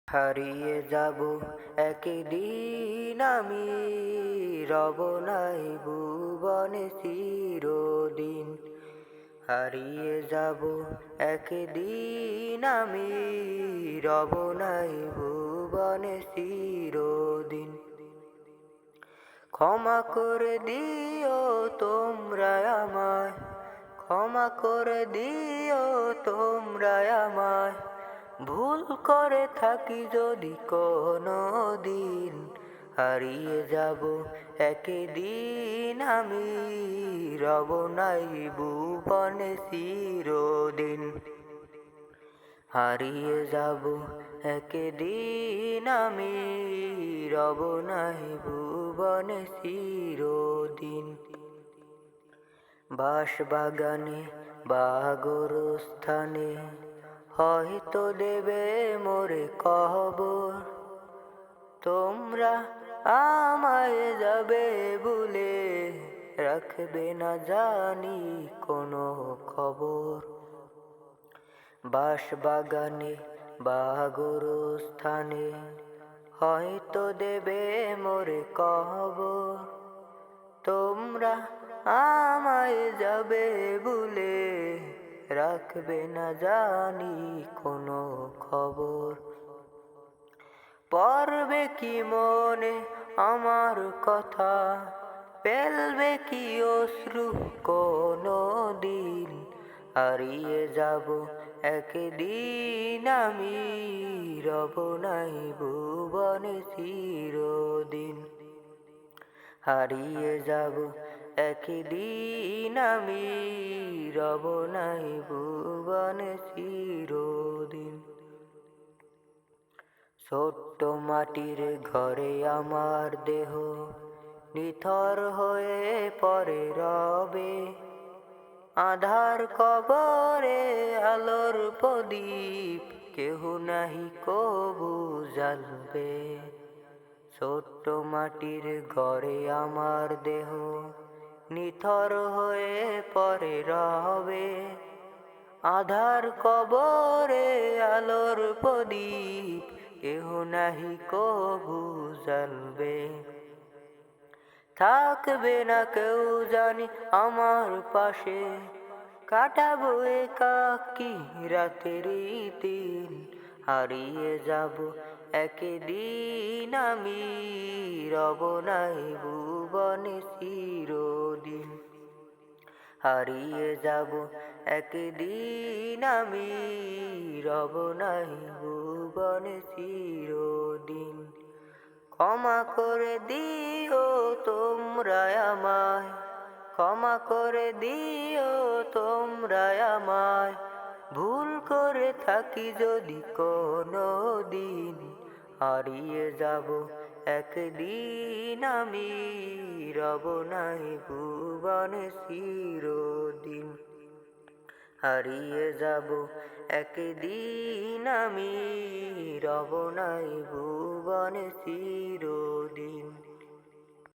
হারিয়ে যাব একদিন আমি, রব নাই ভুবনে চিরদিন। হারিয়ে যাব একদিন আমি, রব নাই ভুবনে চিরদিন। ক্ষমা করে দিও তোমরা আমায়, ক্ষমা করে দিও তোমরা আমায়, ভুল করে থাকি যদি কোনো দিন। হারিয়ে যাব একদিন আমি, রব নাই ভুবনে চিরদিন। হারিয়ে যাব একদিন আমি, রব নাই ভুবনে চিরদিন। বাঁশবাগানে বা গোরস্থানে হয়তো দেবে মোরে কবর, তোমরা আমায় যাবে ভুলে, রাখবে না জানি কোনো খবর। বাঁশবাগানে বা গোরস্থানে হয়তো দেবে মোরে কবর, তোমরা আমায় যাবে ভুলে, রাখবে না জানি কোনো খবর। পড়বে কি মনে আমার কথা, ফেলবে কি অশ্রু কোনো দিন। হারিয়ে যাব একদিন আমি, রব নাই ভুবনে চিরদিন। হারিয়ে যাব একদিন আমি, রব নাই ভুবনে চিরদিন। ছোট্ট মাটির ঘরে আমার দেহ নিথর হয়ে পড়ে রবে, আধার কবরে আলোর প্রদীপ কেহ নাহি কবু জ্বালবে। ছোট্ট মাটির ঘরে আমার দেহ নিথর হয়ে পড়ে রবে, আধার কবরে আলোর প্রদীপ কেহ নাহি কবু জ্বালবে। থাকবে না কেউ জানি আমার পাশে, কাটাবো একাকী রাতের দিন। হারিয়ে যাব একদিন আমি, রব নাই ভুবনে চিরদিন। হারিয়ে যাব একদিন আমি, রব নাই ভুবনে চিরদিন। ক্ষমা করে দিও তোমরা আমায়, ক্ষমা করে দিও তোমরা আমায়, ভুল করে থাকি যদি কোনো দিন। হারিয়ে যাব একদিন আমি, রব নাই ভুবনে চিরদিন। হারিয়ে যাব একদিন আমি, রব নাই ভুবনে চিরদিন।